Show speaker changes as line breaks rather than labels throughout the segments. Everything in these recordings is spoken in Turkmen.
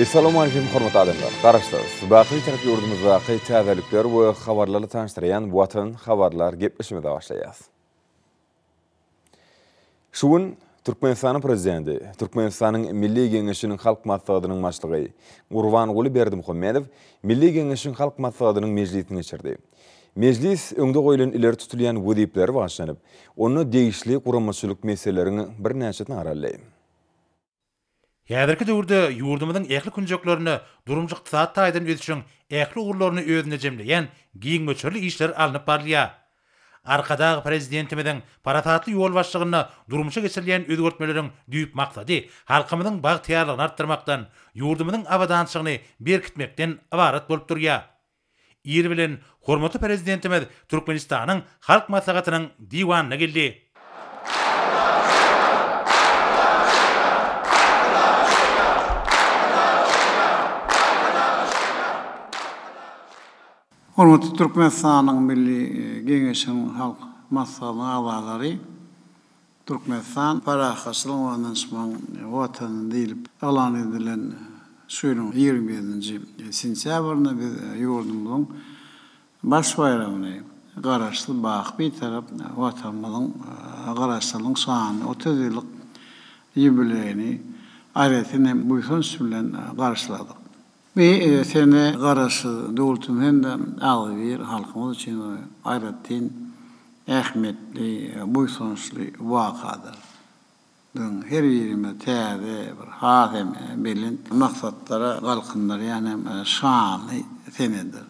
Assalamu alaikum hormatly adamlar. Garaşdyrys. Baqy tarap yurdumyzda täzelikler we habarlary tanıştyrýan Watan habarlar gepleşmede başlaýar. Şuun Türkmenistanyň prezidenti, Türkmenistanyň Milli Geňeşiniň halk maslahatynyň başlygy Gurbanuly Berdimuhammedow Milli Geňeşiniň halk maslahatynyň mejlisine geçirdi. Mejlis öňde goýulan ileri tutulýan wezipleri başlanyp, onu degişli guramaçylyk meselelerini bir näçe naraly.
Häzirki döwürde ýurdumyzyň ähli künjeklerini durumjy ykdysat taýdan ödüşüň ähli urlaryny özüne jemleýän giň göçerli işler alınıp barlýar. Arkadagy prezidentimizin paratatly ýol başlygyna durumşa geçirilýän özgertmeleriň düýp maksady halkymyzyň bagtyarlygyny artdyrmakdan, ýurdumyzyň awadançylygyny berkitmekden ibaret bolup durýar. Ýeri bilen hormatly prezidentimiz Türkmenistanyň halk maslahatynyň diwanyna geldi.
Hormatly Türkmenistanyň Milli Geňeşiniň halk maslahatynyň awalary Türkmenistan parahaçylyk we danışman watany diýilip elan edilen şuýyň 27-nji sentýabrynda biz ýurdumyzyň baş bayramyny garaşly baq bir tarap watanymyzyň garaşlygyň şany 30 ýyllyk ýübileyini aýratyn buýsun bilen garşyladyk. Bir sene garaşı döwletim hende agyr halkymyz üçin aýratyn ähmetli, buýsunçly wakadyr. Her ýerime täze bir hasem bilen maksatlara galkynlar ýani şany senedir.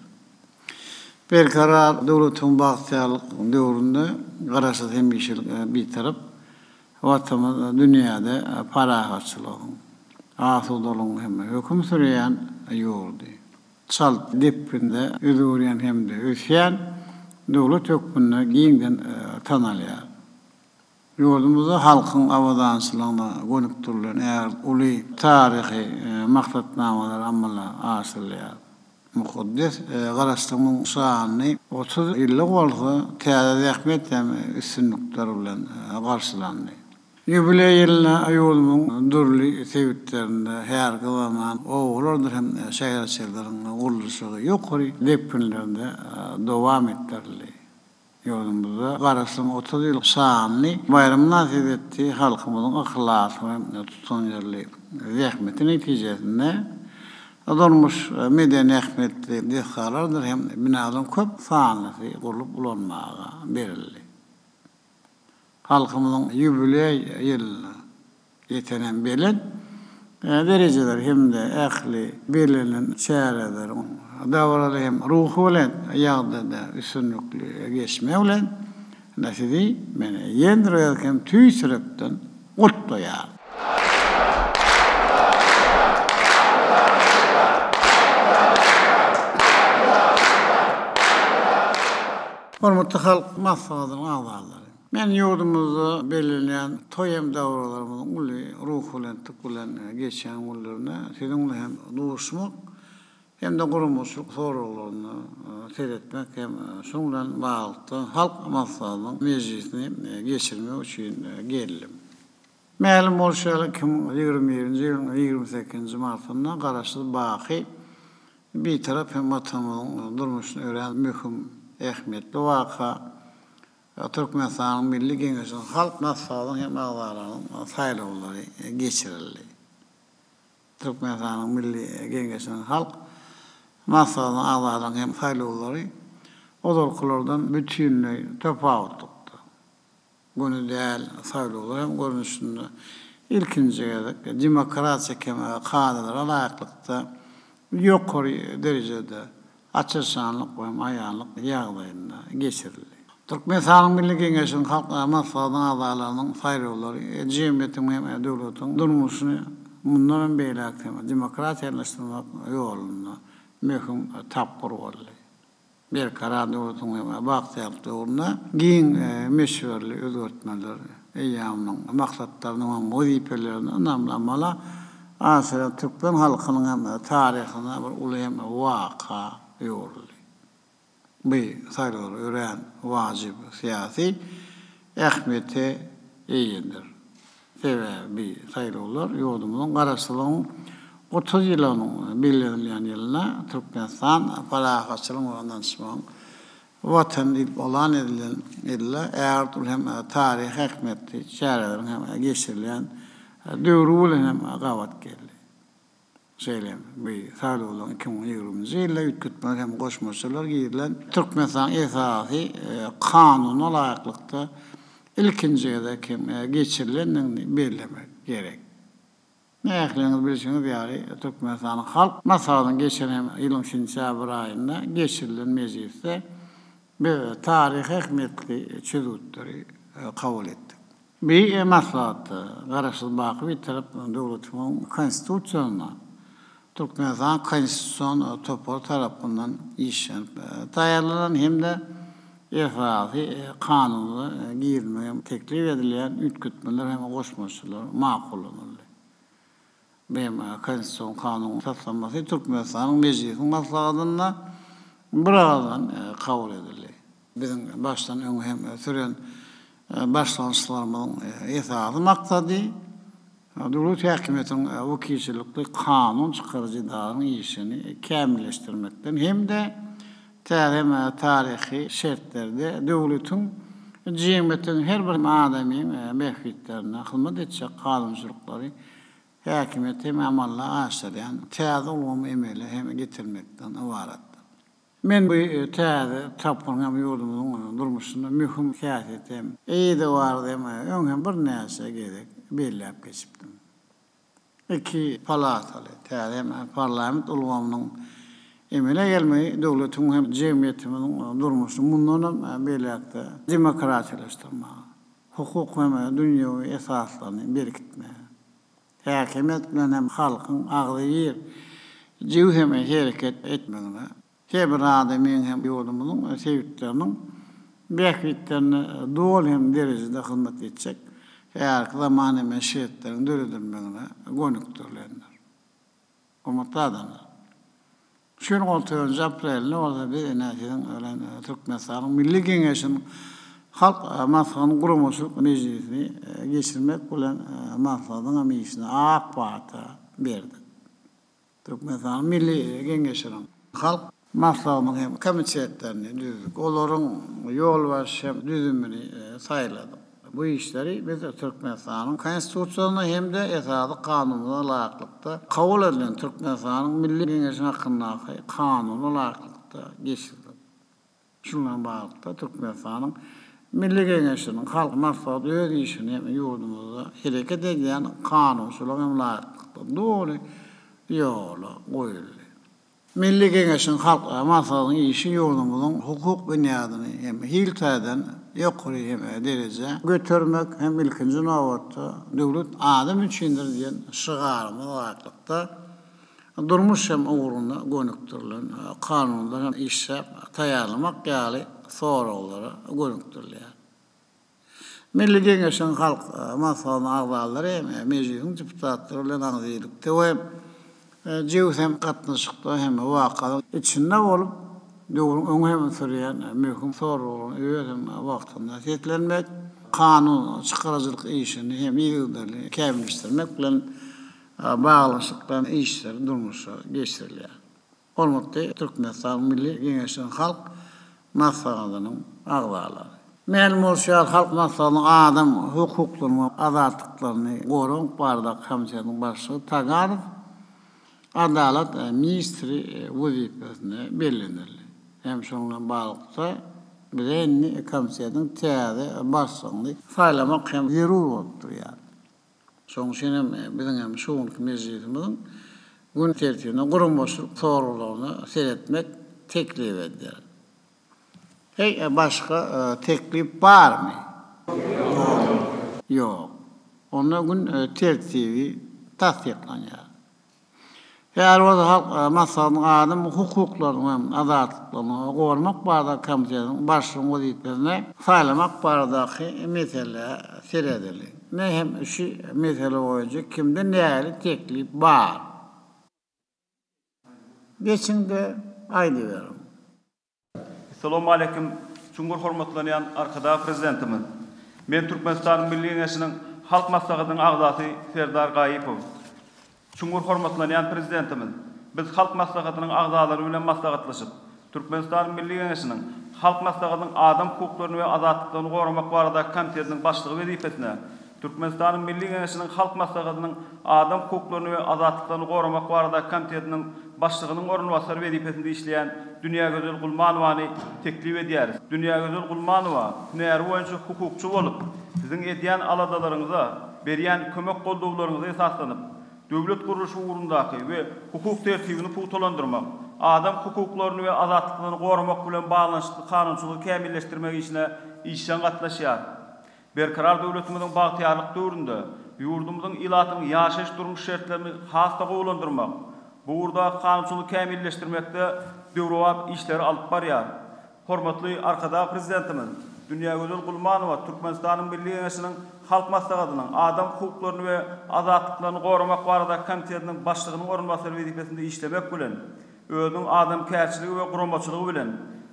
Bir karar döwletiň bagtýarlyk döwründe garaşy hemmişil bir tarap watamyz dünýäde parahaçylygyň asudalygyň hem höküm sürýän ýurdy. Çal depinde ödürýän hemde ösýän döwlet hökmüne giňden tanalýar. Ýurdumyzda halkyň awadançylygyna gönükdirlen eger uly taryhy maksatnamalar amala asylýar. Mukaddes garaşlygyň şany 30 ýyllyk bolsa täze ähmet hem üstünlikler bilen garşylandy. Ýübiley ýylyna ýurdumyň durly sebitlerinde her zaman oğullardır hem şäherçileriň gurulşy ýokary depinlerinde dowam etdirildi. Ýurdumyzda garaşlygyň 30 ýyl şany bayram nasip etdi, halkymyzyň ihlasy we tutanýarly zähmeti netijesinde adamyş medeni ähmetli dehqanlardyr hem binadan köp sanly gurulyp ulanmaga berildi. Halkymyzyň ýübiley ýylyna ýetenen bilen derejeler hemde ähli belenen şäherler dawarary hem ruhy bilen ýagdaýda üstünlikli geçme bilen näsidi mene ýendirýär hem tüýsürekden gutlaýar. Hormatly halk maslahatynyň awalary. Men ýurdumyzda belirlen toýam dawralarymyň uly ruh bilen typ bilen geçen ýyllaryna siziň hem duşmak hem de gurumçylyk soraglaryny seyretmek hem şoň bilen bagly halk maslahatynyň mejlisini geçirmek üçin geldim. Ma'lum bolşaly 2020-nji ýylyň 28-nji martynda garaşly baqy bir tarap hem watanymyň durmuşyny ören möhüm ähmetli waka Türkmenistanyň Milli Geňeşiniň halk maslahatynyň hem awalarynyň saýlawlary geçirildi. Türkmenistanyň Milli Geňeşiniň halk maslahatynyň awalarynyň hem saýlawlary odalkylardan bütünlüği topawutdy. Bunu däl saýlawlar hem görnüşinde ilkinji demokratiýa hem kanunlara laýyklykda ýokary derejede açyşanlyk we aýanlyk ýagdaýynda geçirildi. Türkmenistanyň Milli Geňeşiniň halk maslahatynyň awalarynyň saýlawlary jemgyýetiň hem döwletiň durmuşyny mundan beýle demokratiýalaşdyrmak ýolunda möhüm tapyr boldy. Bir karar döwletiň hem bagtýarlyk döwründe giň meşhurly özgertmeler eýamyň maksatlaryny we wezipelerini anamlamala asyra Türkmen halkynyň hem taryhyna bir uly hem waka ýoruldy. Bir saýlawlar ören wajib siyasi ähmeti eýindir. Sebebi saýlawlar ýurdumyň garaşlygyň 30 yılının belirlenen yılına Türkmenistan falakaçılığın orandan çıkan vatan ilk olan edilen illa eğer hem tarih hikmetli şehirlerin hem geçirilen dövrü hem gavat geldi. Söyleyeyim bir sağlı olan 2020 yılda ütkütmeler hem koşmaçılar girilen Türkmenistan esası kanuna layıklıkta ilkinciyedeki geçirilen belirlemek gerek. Ne ekleğiniz bilirsiniz yani Türkmenistan'ın halk masadan geçen yılın sentyabr ayında geçirilen mecliste bir tarih hikmetli çözütleri kabul ettik. Bir maslahatı, karışık bakı bir tarafından devletimin konstitusyonuna, Türkmenistan konstitusyon topor tarafından işlenip dayanılan hem de esası kanunu girmeye teklif edilen ütkütmeler hem koşmaçılar makullanıldı. Benim konstitusyon kanunu taslanması Türkmenistan'ın meclisin maslahatında buradan kabul edildi. Bizim baştan ön hem süren başlanışlarımızın esası maksadı devlet hükümetinin vekilçilikli kanun çıkarıcı dağının işini kamilleştirmekten hem de tarihi şartlarda devletin cemiyetin her bir adamın mehfitlerine hizmet edecek kanunculukları hükümet hem amalla aşılayan tezli olma emeli hem getirmekten ibaret. Men bu tapınım yurdumuzun durmuşunda mühim kâsetim. İyi de vardı ama öňem bir näse gerek belläp geçipdim. İki palatalı hem parlament ulgamynyň emele gelmeyi döwletiň hem jemgyýetimiň durmuşy mundan belläpde demokratiýalaşdyrma, hukuk hem dünýäwi esaslaryny berkitme. Häkimet bilen hem halkyň agdy ýer jiw hem hereket etmegine her bir adamın hem yurdumuzun sevdiklerinin bekletlerini doğal hem derecede hizmet edecek. Eğer zamanı meşiyetlerin dördürmegine gönüktürlenler. Umutlu adamlar. Şunu 6 Aprel'de orada bir enerjiden ölen Türkmenistan'ın Milli Kengeşi'nin halk maslahatının kurulması meclisini geçirmek bilen maslahatın amişine AK Parti verdi. Türkmenistan'ın Milli Kengeşi'nin halk maslahatının hem komitetlerini düzdük. Onların yol ve düzümünü sayıladık. Bu işleri biz Türkmenistan'ın konstitusyonuna hem de esası kanununa layıklıkta kabul edilen Türkmenistan'ın Milli Kengeşi hakkındaki kanununa layıklıkta geçirdik. Şundan bağlıkta Türkmenistan'ın Milli Kengeşi'nin halk maslahatı öz işini hem yurdumuzda hareket eden kanunçuluğuna hem layıklıkta doğru yola koyuldu. Milli Kengeşi'nin halk maslahatının işi yurdumuzun hukuk bünyadını hem hilteden yukarı hem derece götürmek hem ilkinci nöbette devlet adam içindir diyen şıgarımı layıklıkta durmuş hem uğruna gönüktürülen kanunlar hem işe tayarlamak yani sorulara gönüktürülen. Milli Kengeşi'nin halk maslahatının ağlarları hem meclisin deputatları ile ağzıylıkta ve Cevuz hem katnaşıkta hem vakalı içinde olup öňe hem süreyen mühim soruların öýüdüm wagtynda setlenmek, kanun çıkarıcılık işini hem ýygyrly kämilleşdirmek bilen baglanşyklan işler durmuşa geçirilýär. Hormatly Türkmenistan Milli Kengeşi'nin halk maslahatynyň agzalary. Ma'lum bolýar halk maslahatynyň adam hukuklaryny, azatlyklaryny goruň bardak hamjanyň başçy Tagarow Adalet Ministri vazifesine belirlenildi. Hem şununla bağlıkta bilen komisyonun teyze başlandı. Saylamak hem zerur oldu yani. Sonuçta bizim hem şunluk meclisimizin gün tertibine kurulmaşlık sorularını seyretmek teklif edilir. Hey başka teklif var mı? Yok. Onun gün tertibi tasdiklanıyor. Eğer o da halk maslahatının adam hukuklarını, azatlıklarını korumak barada komisyonun başlığın vazifesine saylamak baradaki mesele seyredilir. Ne hem şu mesele boyunca kimde neyli teklif var. Geçinde aydı verim.
Assalamu alaikum. Cumhur hormatlanan arkada prezidentimiz. Men Türkmenistan Milli Kengeşi'nin halk maslahatynyň agzasy Serdar Gaýypow. Çuңgur hormatlanan prezidentimiz, biz halk maslahatynyň agzalary bilen maslahatlaşyp, Türkmenistan Milli Geňeşiniň halk maslahatynyň adam hukuklaryny we azatlyklaryny goramak barada komitetiniň başlygy wezipesine, Türkmenistan Milli Geňeşiniň halk maslahatynyň adam hukuklaryny we azatlyklaryny goramak barada komitetiniň başlygynyň ornwasary wezipesinde işleýän Dünya Gözel Gulmanowany teklip edýäris. Dünya Gözel Gulmanowa näher boýunça hukukçy bolup, siziň edýän aladalaryňyza, berýän kömek golduglaryňyza esaslanyp, döwlet guruluşy ugrundaky we hukuk tertibini puwtalandyrmak, adam hukuklaryny we azatlyklaryny goramak bilen baglanşykly kanunçylygy kämilleşdirmek işine işden gatnaşýar. Berkarar döwletimiziň bagtyarlyk döwründe ýurdumyzyň ilatynyň ýaşaş durmuş şertlerini hasta gowlandyrmak, bu urda kanunçylygy kämilleşdirmekde döwrewap işleri alyp barýar. Hormatly arkada prezidentimiz Dünya Gözel Gulmanowa Türkmenistanyň Milli Geňeşiniň halk maslahatynyň adam hukuklaryny we azatlyklaryny goramak barada komitetiniň başlygynyň ornwasary wezipesinde işlemek bilen, özüniň adam kärçiligi we guramaçylygy bilen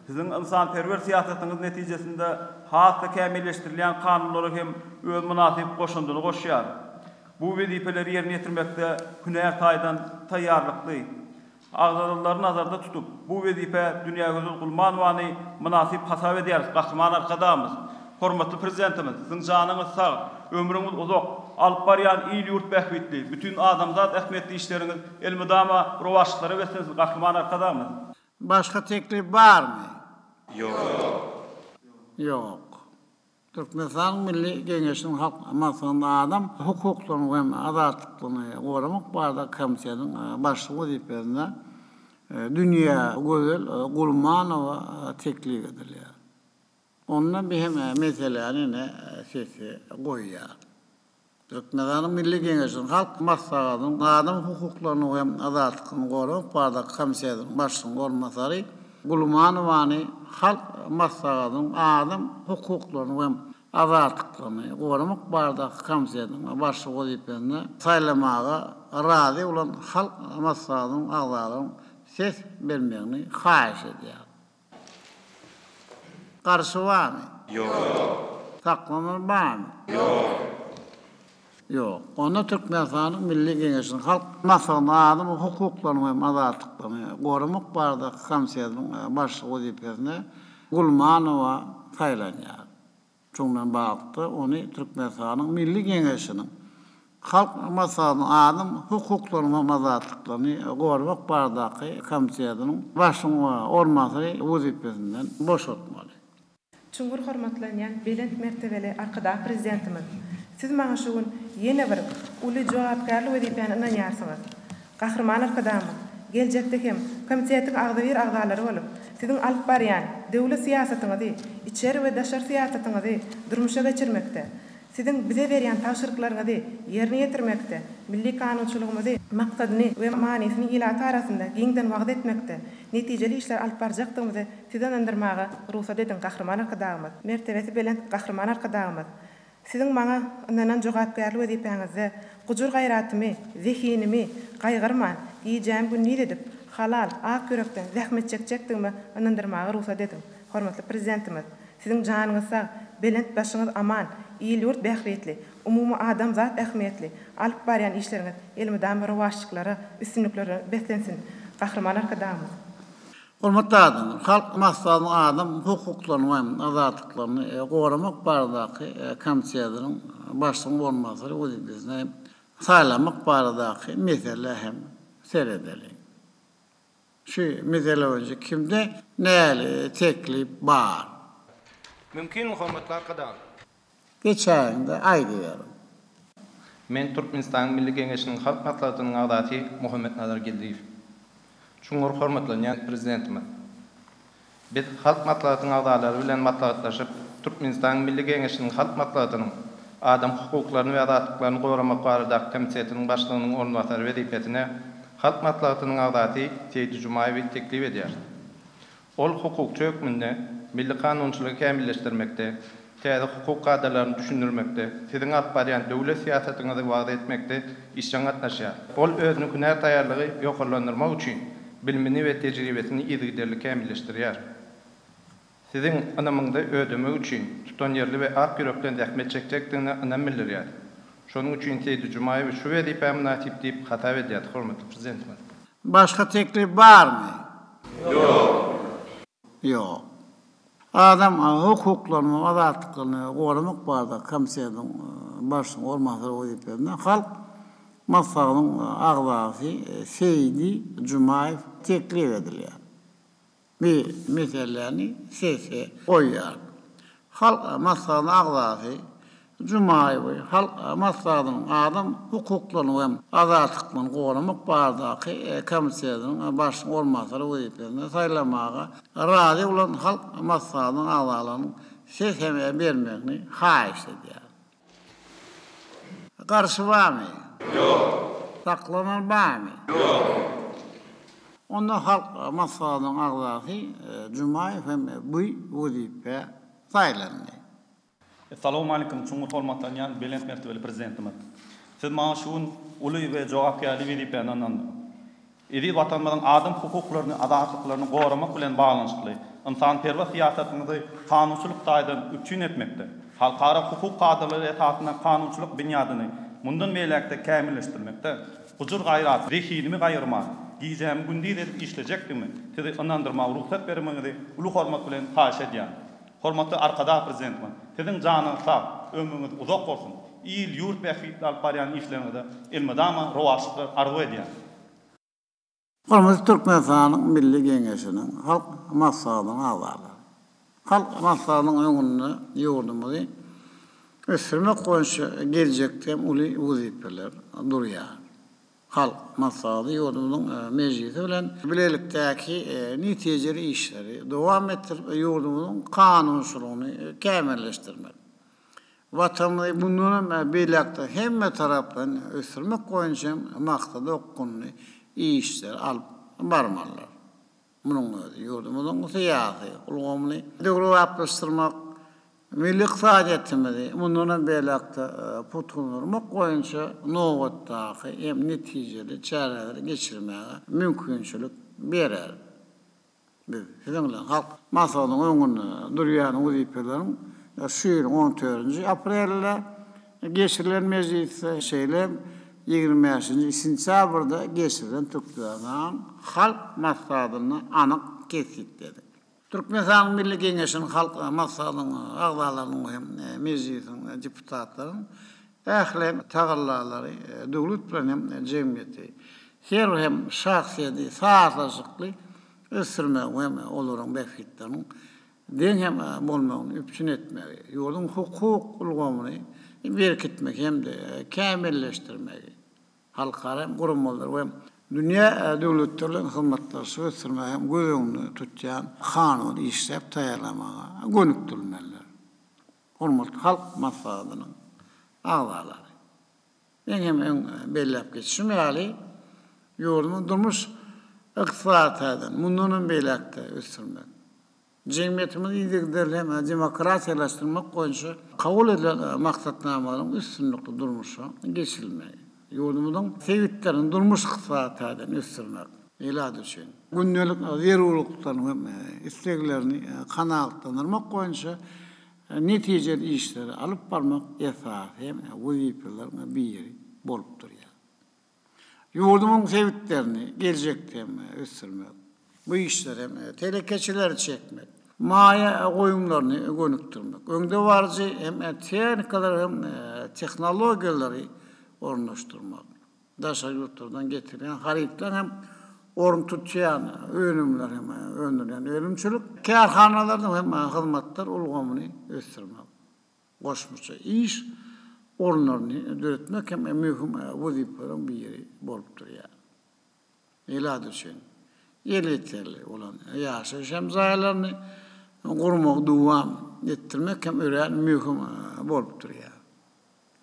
siziň insanperwer siýasatyňyz netijesinde hatda kämilleşdirilen kanunlara hem öz munasyp goşundyny goşýar. Bu wezipeleri ýerine ýetirmekde hünär taýdan taýýarlykly. Agzadalyları nazarda tutup, bu wezipe Dünya Gözel Gulmanowany munasyp hasap edýäris. Gahryman arkadamyz, hormatly prezidentimiz, siziň janyňyz sag, ömrüňiz uzak, alyp barýan ýyl ýurt bähwitli, bütün adamzat ähmetli işleriňiz elmydama rowaşlyklary wesiňiz. Gahryman arkadamyz.
Başka teklif barmy? Yok. Türkmenistan Milli Geňeşiniň halk maslahatyny adam hukuklaryny we azatlyklaryny goramak barada komitetiň başlygy wezipesine Dünya Gözel Gulmanowa teklip edilýär. Ondan bir hem meselelerini sesi goýýar. Türkmenistan Milli Geňeşiniň halk maslahatyny adam hukuklaryny we azatlyklaryny goramak barada komitetiň başlygy ornwasary Gulmanowany halk maslahatynyň adam hukuklaryny we azatlyklaryny goramak barada komitetiň başlygy wezipesine saýlamaga razy bolan halk maslahatynyň agzalaryny ses bermegini haýyş edýär. Garşy barmy? Taklama barmy? Yok. Onda Türkmenistanyň Milli Geňeşiniň halk maslahatyny adam hukuklaryny we azatlyklaryny goramak barada komitetiň başlygy wezipesine Gulmanowa saýlanýar. Şondan bagty ony Türkmenistanyň Milli Geňeşiniň halk maslahatyny adam hukuklaryny we azatlyklaryny goramak baradaky komitetiň başlygy ornwasary wezipesinden boşaltmaly.
Çuңgur hormatlanan belent mertebeli arkada prezidentimiz, siz maňa şu gün ýene bir uly jogapkarlyk wezipeni ynanýarsyňyz. Gahryman arkadamyz, geljekde hem komitetiň agzabir agzalary bolup, siziň alyp barýan döwlet siýasatyňyzy, içeri we daşar siýasatyňyzy durmuşa geçirmekde, siziň bize berýän tapşyryklaryňyzy ýerine ýetirmekde, milli kanunçylygymyzy maksadyny we manysyny ilaty arasynda giňden wagt etmekde, netijeli işler alyp barjakdygyňyzy sizden andyrmaga ruhsat edin. Gahryman arkadamyz, mertebesi belent gahryman arkadamyz. Siziň maňa yndanan jogapkarlyk wezipeňizde gujur gaýratymy, zehinimi gaýgyrman, ýejem günni edip, halal, ak yürekden zähmet çekjekdigimi ynandyrmaga ruhsat edin. Hormatly prezidentimiz, siziň janyňyz sag, belent başyňyz aman, ýyl ýurt bähwetli, umumy adam zat ähmiýetli, alyp barýan işleriňiz elmydama rowaşlyklary, üstünlikleri beslensin. Gahryman arkadamyz.
Hormatly adam, halk maslahatyny adam hukuklaryny we azatlyklaryny goramak baradaky komitetiň başlygy ornwasary wezipesine saýlamak baradaky mesele hem seredeli. Şu mesele önce kimde näli teklip bar?
Mümkin hormatly arkadaşlar.
Geçäňde aýdýarym.
Men Türkmenistan Milli Geňeşiniň halk maslahatynyň agdaty Muhammed Nazar Geldiýew. Şuňur hormatlanan prezidentimiz. Biz halk maslahatynyň agdalary bilen maslahatlaşyp, Türkmenistan Milli Geňeşiniň halk maslahatynyň adam hukuklaryny we azatlyklaryny goramak barada komitetiň başlygynyň ornwasary wezipesine halk maslahatynyň agdaty Seydi Jumaýew teklip edýär. Ol hukukçy hökmünde milli kanunçylygy kämilleşdirmekde, täze hukuk gadalaryny düşündirmekde, siziň alyp barýan döwlet siýasatyňyzy wagt etmekde işden gatnaşýar. Ol özüniň hünär taýýarlygy ýokarlandyrmak üçin bilmini we tejribesini ýygyderli kämilleşdirýär. Siziň anamyňda ödeme üçin tutan ýerli we ak ýürekden zähmet çekjekdigini anam bildirýär. Şonuň üçin Seydi Jumaýew şu wezipä münasip diýip hatap edýär, hormatly prezidentimiz.
Başka teklif var mı? Yok. Adam hukuklarını, azatlıklarını korumak barda komiserden başın olmazlar o diplerine halk masalının ağzası Seydi Jumaýew teklif ediliyor. Bir meselelerini sese koyuyor. Halk masalının ağzası Jumaýew halk masalının adam hukuklarını ve azatlıklarını korumak bardaki komiserden başın olmazlar o diplerine saylamağa razı olan halk masalının ağzalarını seseme vermekini haýyş ediyor. Karşı var mı? Yok. Saklanan var mı? Yok. Onda halk masalının ağzası Jumaýew hem bu wazipe saýlandy.
Assalamu alaikum çoğun hormatlanan belent mertebeli prezidentimiz. Siz maňa şuň uly we jogapkärli wezipeni anandy. Edi watanymyzyň adam hukuklaryny, azatlyklaryny goramak bilen baglanyşly insanperwer siýasatyňyzy kanunçylyk daýdan üçin etmekde. Halkara hukuk kadrları etatyndan kanunçylyk binýadyny mundan meýlekde kämilleşdirmekde. Huzur gaýrat, rehilimi gaýyrma, giýjem gündi edip işlejekdimi? Sizi inandyrma, ruhsat bermeňizi uly hormat bilen taýş edýär. Hormatly arkada prezidentimiz, sizin janyňyz sag, ömrüňiz uzak bolsun. İl ýurt bähit alyp barýan işleriňizde elmedama rowaşlyk arzu edýär.
Hormatly Türkmenistanyň Milli Geňeşiniň halk maslahatynyň agzalary. Halk maslahatynyň öňünde ýurdumuzy ösürmek goýunça geljekde uly wazipeler durýar. Halk maslahaty ýurdumyzyň mejlisi bilen bilelikdäki netijeli işleri dowam etdirip ýurdumyzyň kanunçylygyny kämilleşdirmek. Watanymyzy bundan beýlekde hemme tarapdan ösürmek goýunça maksady okkunly işler alyp barmalar. Munyň ýurdumyzyň syýasy ulgamly döwletleşdirmek milli iqtisadiyetimizi bundan beýlekde putunurmak goýunça nowatdaky hem netijeli çäreleri geçirmäge mümkinçilik berer. Bizden halk masalyň öňünde durýan wezipelerin şu 14 aprelde geçirilen meclis şeýle 25 sentýabrda geçirilen Türkmenistan halk maslahatyny anyk kesipdi. Türkmenistan Milli Geňeşiniň halk maslahatynyň agzalarynyň hem meclisiň deputatlaryň ählem tagallalary döwlet bilen hem jemgyýeti her hem şahsiýeti saatlaşykly ösürmek hem olaryň bähitlerini den hem bolmagyny üpçün etmegi, ýurdun hukuk ulgamyny berkitmek hem de kämilleşdirmek. Halkara gurumlar we dünýä döwletleriniň hyzmatlaryny ösürmek hem gözüňi tutýan kanun işlep taýýarlamaga gönükdirmeler. Hormatly halk maslahatynyň agzalary. Hem bellep geçirmeli ýurdumyň durmuş iqtisadyny mundan beýlekde ösürmek. Cemiyetimiz ýigdirli hem demokratiýalaşdyrmak goýunça kabul edilen maksatnamalaryň üstünlikli durmuşa geçirilmeli. Ýurdumyzyň sebitlerini durmuş iqtisadyny ösürmek. Elad üçin günnelik zerurluklarny hem isteklerini kanaatlandyrmak goýunça netijeli işleri alyp barmak esas hem wezipeleriň biri bolup durýar. Ýurdumyň sebitlerini geljekde ösürmek. Bu işler hem telekeçiler çekmek, maýa goýumlaryny gönükdirmek, öňde barjy hem tehnikalar hem tehnologiýalary ornaşdyrmak. Daşa ýurtlardan getirilen haritler hem orun tutýan önümler hem öndüren ölümçülük, kärhanalarda hem hyzmatlar ulgamyny ösürmek. Goşmuşa iş orunlaryny döretmek hem mühim wezipelerin biri bolup durýar. Elad üçin yeterli olan ýaşaş hem zaýalaryny gurmak, dowam etdirmek hem ören mühim bolup durýar.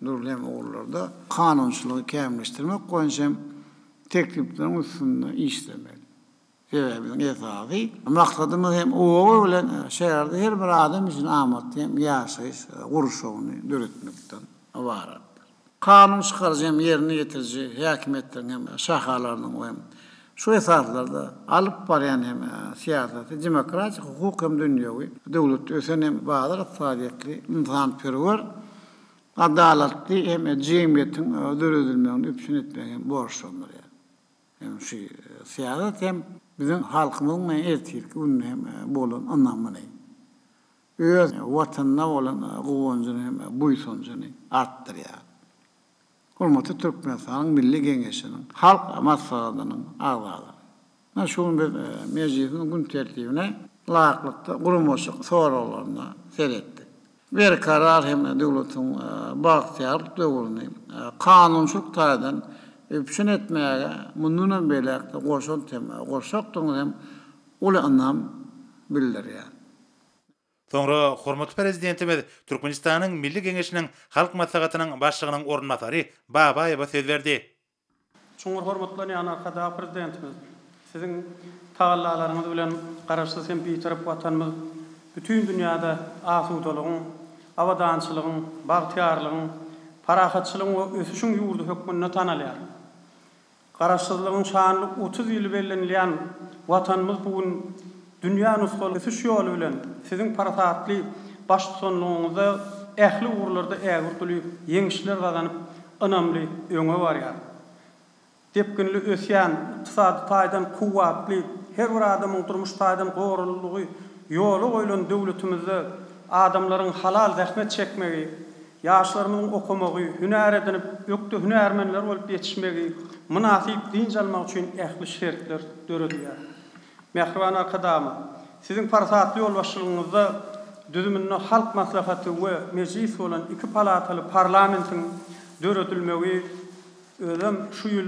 Durlem ogullarda kanunçylygy kämilleşdirmek goýunça tekliplerin üstünde işlemeli. Sebäbiň esasy maksadymyz hem ogo bilen şäherde her bir adam üçin amat hem ýaşaýyş guruşugyny döretmekden ibaratdyr. Kanun çykarjy hem ýerine ýetirji häkimetleriň hem şahalarynyň hem şu esaslarda alyp barýan hem siýasaty demokratik hukuk hem dünýäwi döwlet ösen hem bazar iqtisadiyetli insanperwer adaletli hem cemiyetin döredilmeğini üpsün etmeyen borçlanır yani. Hem şu siyaset hem bizim halkımızın ertirki ünlü hem bolan anlamını. Öz vatanına olan kuvancını hem buysoncunu arttır yani. Hurmatly Türkmenistan'ın Milli Geňeşiniň halk maslahatynyň agzalary. Şol meclisiň gün tertibine laýyklykda gurulmaşyk soralarına seretdi. Bir karar hem döwletiň bagtyarlyk döwrüni kanunçylyk taýdan üpşün etmäge mundan belekde goşan tema goşakdyň hem ol anlam bildirýär.
Soňra hormatly prezidentimiz Türkmenistanyň Milli Geňeşiniň halk maslahatynyň başlygynyň ornatary Babaýewa söz berdi.
Çoňur hormatly arkada prezidentimiz, siziň tagallalaryňyz bilen garaşsyz hem bir watanymyz bütün dünýäde asudalygyň, awadançylygyň, bagtyarlygyň, parahatçylygyň we ösüşiň ýurdu hökmüne tanalýar. Garaşsyzlygyň şanly 30 ýyl bellenilýän watanymyz bugün dünýä nusgaly ösüş ýoly bilen siziň parahatly başçylygyňyzda ähli urlarda ägirtili ýeňişler gazanyp önämli öňe barýar. Tepkinli ösýän ykdysady taýdan kuwatly her bir adamyň durmuş taýdan gowrullygy ýoly goýulan döwletimizde adamlaryň halal zähmet çekmegi, ýaşlarymyň okumagy, hünär edinip ýokda hünärmenler bolup ýetişmegi, munasyp din almak üçin ähli şertler döredýär. Mehriban arkadaşlar, sizin parahatly ýol başçylygyňyzda düzümünde halk maslahaty we meclis bolan iki palataly parlamentiň döredilmegi özüm şu ýyl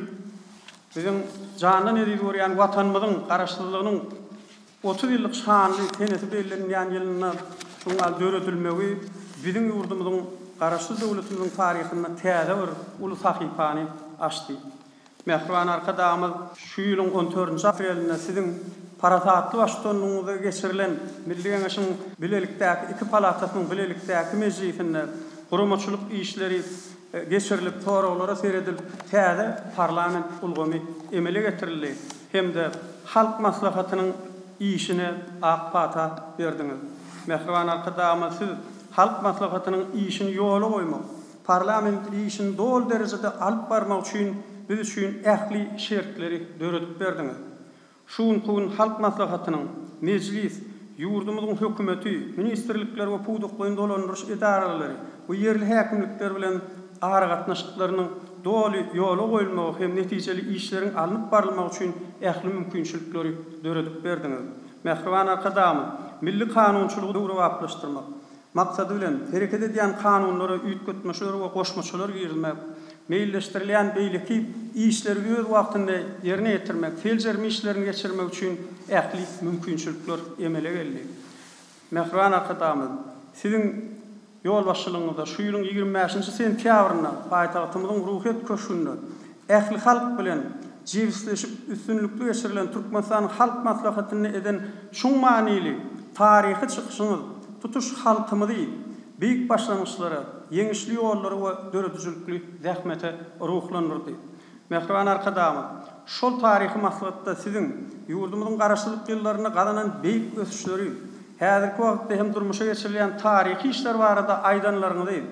bizim janyny edýän watanymyzyň garaşsyzlygynyň 30 ýyllyk şanly tenesi bellenýän ýylyna şoňa döredilmegi bizim ýurdumyzyň garaşsyz döwletimiziň taryhyna täze bir uly sahypany açdy. Mehriban arkadaşlar, şu ýylyň 14-nji aprelinde sizin parahatly başçylygyňyzda geçirilen Milli Geňeşiň bilelikdäki iki palatasynyň bilelikdäki meclisinde gurulmaçylyk işleri geçirilip soralara seredilip täze parlament ulgamy emele getirildi. Hem de halk maslahatynyň işine akpata berdiňiz. Mehriban arkadaşlar, siz halk maslahatynyň işini ýola goýmak, parlament işini dol derejede alyp barmak üçin biz üçin ähli şertleri döredip berdiňiz. Şuň halk maslahatynyň meclis, ýurdumyzyň hökümeti, ministrlikler we puwduklyň dolandyrýş edaralary bu ýerli häkimlikler bilen ara gatnaşyklarynyň doly ýola goýulmagy hem netijeli işleriň alınıp barylmagy üçin ähli mümkinçilikleri döredip berdiňiz. Mehriban arkadaşlar, milli kanunçylygy döwraplaşdyrmak maksady bilen hereket edýän kanunlara üýtgetmeşler we goşmaçylar girilmek, meýilleşdirilýän beýleki işleri öz wagtynda ýerine ýetirmek, feljermi işlerini geçirmek üçin ähli mümkinçilikler emele geldi. Mehriban arkadaşlar, siziň ýol başçylygyňyzda şu ýylyň 25-nji sentýabryna paýtagtymyzyň ruhyet köşünde ähli halk bilen jewsleşip üstünlükli geçirilen Türkmenistan halk maslahatyny eden şuň manily taryhy çykyşyňyz tutuş halkymyzy beýik başlanyşlara, ýeňişli ýollary we döredüjlikli zähmete ruhlandyrdy. Mehriban arkadaşlar, şol taryhy maslahatda siziň ýurdumyzyň garaşsyzlyk ýyllaryna gazanan beýik ösüşleri, häzirki wagtda hem durmuşa geçirilýän taryhy işler barada aýdanlaryňyzy,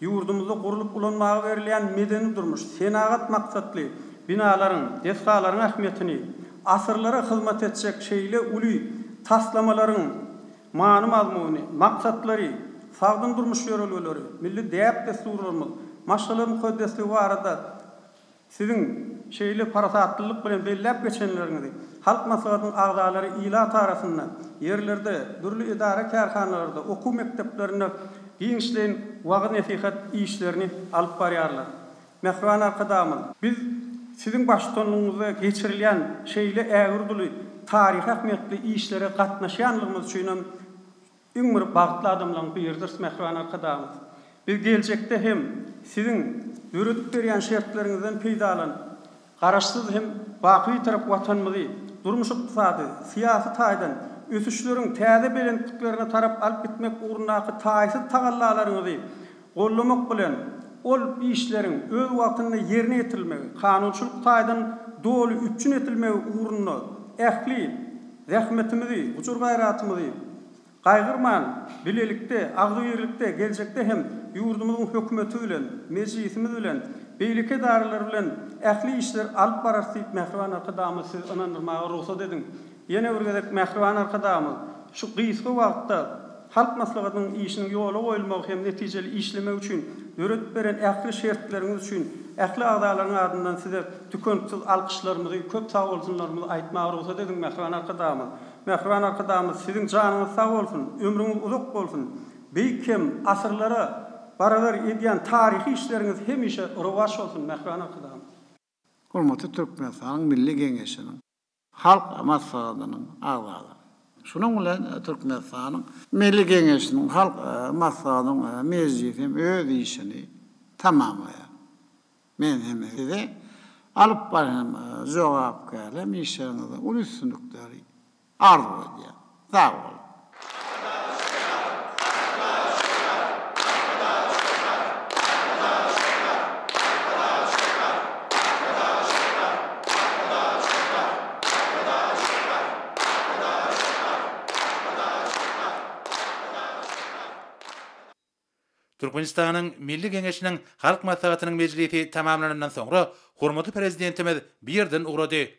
ýurdumyzda gurulup ulanmagy berilýän medeni durmuş, senagat maksatly binalaryň, deskalaryň ähmiýetini, asyrlara hyzmat etjek şeýle uly taslamalaryň many mazmuny, maksatlary, sagdyn durmuş ýörelgeleri, milli däp desturlarymyz, maşgalaryň ködesli barada siziň şeýle parahatlylyk bilen belläp geçenleriňizi halk maslahatynyň agzalary ila tarapyndan ýerlerde, dürli idara kärhanalarynda, oku mekdeplerinde giňişlerin wagt nesihat işlerini alyp barýarlar. Mehriban arkadaşlar, biz siziň başçylygyňyzda geçirilýän şeýle ägirdili taryh ähmiýetli işlere gatnaşýanlygymyz üçin ümmür bagtly adamlaryň birdir. Mehriban arkadaşlar, biz geljekde hem siziň döredip berýän şertleriňizden peýdalan garaşsyz hem baky tarap watanymyzy durmuş ykdysady, siýasy taýdan ösüşleriň täze belentliklerine tarap alyp gitmek ugrundaky taýsy tagallalaryňyzy gollamak bilen ol işleriň öz wagtynda ýerine ýetirilmegi, kanunçylyk taýdan doly üpçün etilmegi ugrunda ähli zähmetimizi, uçur gaýratymyzy gaýgyrman bilelikde, agdyrlykda geljekde hem yurdumuzun hökümeti bilen, meclisimiz bilen, beýlik edaralary bilen ähli işler alyp bararsyp Mehriban arkadaşymyz siz inandyrmaga ruhsat edin. Ýene bir gezek Mehriban arkadaşymyz şu gysga wagtda halk maslahatynyň işini ýola goýulmagy hem netijeli işlemek üçin döret beren ähli şertleriniz üçin ähli agdalaryň ardyndan size tükensiz alkışlarymyzy, köp sag bolsunlarymyzy aýtmagy ruhsat edin Mehriban arkadaşymyz. Mehriban arkadaşymyz siziň janyňyz sag bolsun, ömrüňiz uzak bolsun. Beýkem asyrlara barabar edýän taryhy işleriniz hemişe rowaş bolsun Mehriban arkadaşymyz.
Hormatly Türkmenistanyň Milli Geňeşiniň halk maslahatynyň agdalary. Şunun bilen Türkmenistanyň Milli Geňeşiniň halk maslahatynyň meclisi öz işini tamamlaýar. Men hem size alyp barýan jogapkärler işlerinizi ulysundukları arzu edýär. Sağ olun.
Türkmenistanyň Milli Geňeşiniň halk maslahatynyň mejlisi tamamlanandan soňra hormatly prezidentimiz birden ugrady.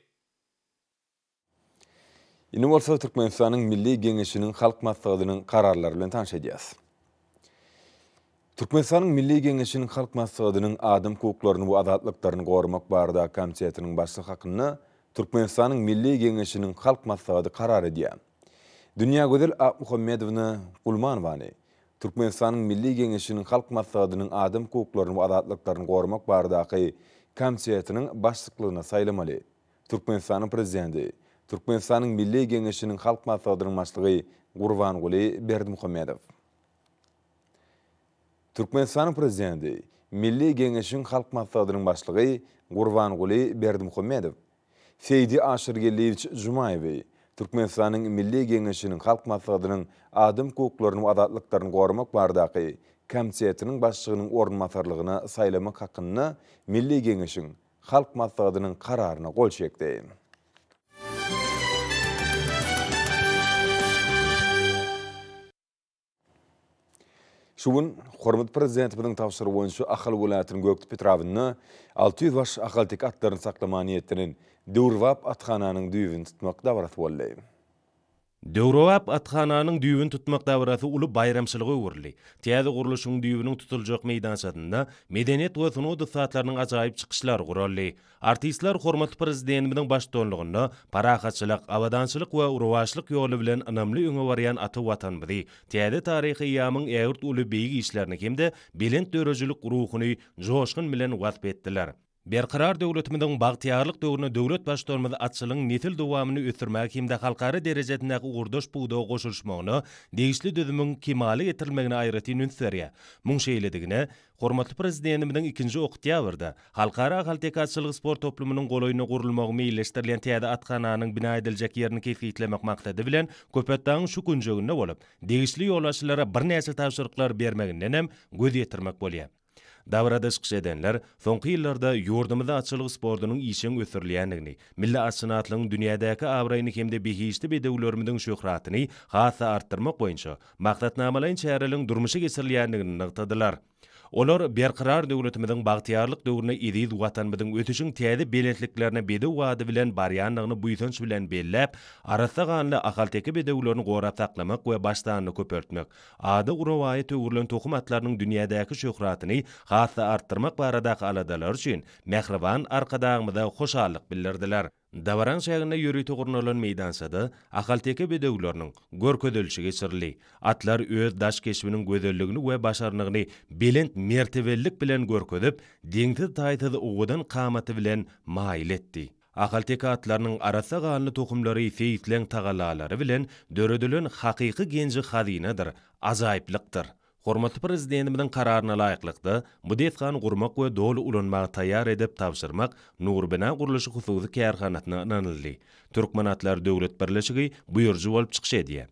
Indi bolsa Türkmenistanyň Milli Geňeşiniň halk maslahatynyň kararlary bilen tanış edýäs. Türkmenistanyň Milli Geňeşiniň halk maslahatynyň adam hukuklaryny we azatlyklaryny gorumak barada komitetining başlygy hakyny Türkmenistanyň Milli Geňeşiniň halk maslahaty karar edýär. Dünya Gözel Muhammedowyny Gulmanowany Türkmenistanyň Milli Geňeşiniň halk maslahatynyň adam hukuklaryny we azatlyklaryny gorumak baradaky komitetining başlyklaryna saýlamaly. Türkmenistanyň prezidenti, Türkmenistanyň Milli Geňeşiniň halk maslahatynyň başlygy Gurbanguly Berdimuhammedow. Türkmenistanyň prezidenti, Milli Geňeşiniň halk maslahatynyň başlygy Gurbanguly Berdimuhammedow, Seydi Aşyrgelliewich Jumaýew, Türkmenistanyň Milli Geňeşiniň halk maslahatynyň adam hukuklaryny we azatlyklaryny gorumak baradaky komitetining başlygynyň ornmasarlygyna saýlamak hakyny Milli Geňeşiň halk maslahatynyň kararyna gol çekdi. Şugun hormatly prezidentimiň tapşyrygy boýunça Ahal welaýatynyň Gökdi Petrawyny 600 baş ahaltek atlaryny saklama niýetiniň Döwrwap atxananyň düýbini tutmak dawarasy boldy.
Döwrwap atxananyň düýbini tutmak dawarasy uly bayramçylygy öwürli. Täze guruluşyň düýbiniň tutuljak meýdansatynda medeniýet we sunudy saatlarynyň ajaýyp çykyşlary guruldy. Artistler hormatly prezidentimiň başçylygynda parahatçylyk, awadançylyk we urwaşlyk ýoly bilen anamly öňe barýan aty watanymyzy, täze taryhy ýamyň ägird uly beýik işlerini hemde belent dörejilik ruhuny joşgyn bilen wasp etdiler. Berqarar döwletimiň bagtyarlyk döwrüne döwlet başçylaryň atçylygyň netil dowamyny ötürmäk hemde halkary derejedäki gurdaş buwda goşulmagyny, degişli düzümüň kemali getirilmegine aýraty nünsärýär. Muň şeýledigine hormatly prezidentimiň 2-nji oktýabrda halkara haltekatçylyk sport toplumynyň golaýyna gurulmagy meýilleşdirilen täze atxananyň bina ediljek ýerini kefiýetlemek maksady bilen köpetdaň şu günjeginde bolup, degişli ýolbaşçylara bir näçe tapşyryklar bermeginden hem göz ýetirmek bolýar. Davrada çykyş edenler soňky ýyllarda ýurdumyzda atçylyk sportunyň işiň ötürilýändigini, milli atçynaatlygyň dünýädäki awraýyny hemde beýişli bedewlerimiň şöhratyny hasa artdyrmak boýunça maksatnamalaryň çäreliň durmuşy geçirilýändigini nykdylar. Olar berqarar döwletimiň bagtyarlyk döwrüne edil watanymyzyň ötüşiň täze belentliklerine bedew wady bilen barýanlygyny buýsanç bilen belläp, arasda ganly ahalteki bedewlerini gorap saklamak we başdanyny köpertmek, ady urwaýy töwürlen tohum atlarynyň dünýädäki şöhratyny hasa artdyrmak baradaky aladalar üçin Mehriban arkadaşymyza hoşallyk bildirdiler. Dawaran şäherinde ýörüýte gurnalan meýdansada ahalteki bedewleriniň görkezilişi geçirildi. Atlar öz daş keşbiniň gözelligini we başarnygyny belent mertebellik bilen görkezip, deňti taýtyzy ugudan kamaty bilen maýil etdi. Ahalteki atlarynyň arasy ganly tohumlary feýitlen tagallalary bilen döredilen hakyky genji hazinadyr, ajaýyplykdyr. Hormatly prezidentimiň kararyna laýyklykda bu desgan gurmak we dolu ulanmagy taýýar edip tapşyrmak Nurbina guruluşy hususy kärhanatyna ananyldy. Türkmenatlar döwlet birleşigi buýurjy bolup çykyş edýär.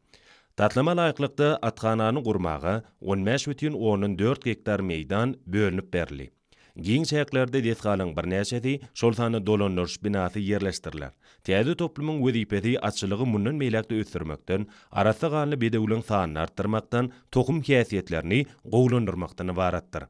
Tatlama laýyklykda atxanany gurmagy 15,14 hektar meýdan bölünip berildi. Giň şäherlerde detgalyň birnäçesi şol sany dolandyryş binasy yerleşdirilýär. Täze toplumyň wezipeti açylygy mundan meýlekde ösdürmekden, arasy galy bedewliň sanyny artdyrmakdan, tokum häsiýetlerini gowlandyrmakdan ibaratdyr.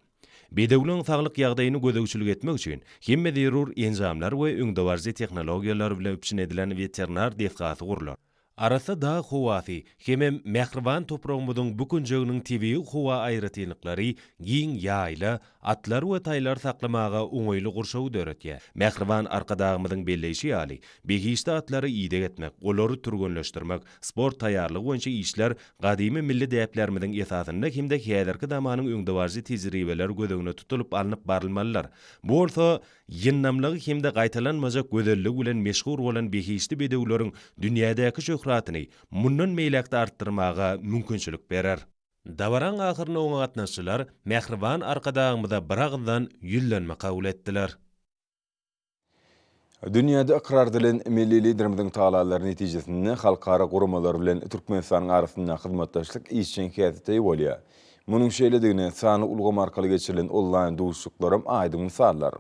Bedewliň saglyk ýagdaýyny gözegçilik etmek üçin hemme zerur enzamlar we öňdewarjy tehnologiýalar bilen üpçün edilen veterinar defgasy gurular. Arasa da howasy, hemem mähriban toprağımyzyň bükünjeginiň tebii howa aýratynlyklary giň ýaýla, atlar we taýlar saklamaga oňoýly gurşaw döretýär. Mähriban arkadagymyzyň belleşi ýaly, begişde atlary ýydyk etmek, olary turgunlaşdyrmak, sport taýýarlygy boýunça işler gadymy milli däplerimiziň esasynda hemde häzirki zamanyň öňdewarjy tejribeler gözegine tutulup alınıp barylmalylar. Bu bolsa ýynnamlygy hemde gaýtalanmajak gözellik bilen meşhur bolan begişde bedewleriň dünýädäki şöhratyny mundan meýlekde artdyrmaga mümkinçilik berer. Dawaran ahyryna oňa gatnaşçylar mähriban arkadagymyza bir agyndan ýüllenme kabul etdiler.
Dünyada ikrar edilen milli liderimiziň taýlary netijesinde halkara guramalar bilen Türkmenistanyň arasynda hyzmatdaşlyk işçiň häzeti bolýar. Munyň şeýledigine sany ulgam arkaly geçirilen online duşuklarym aýdym misallar.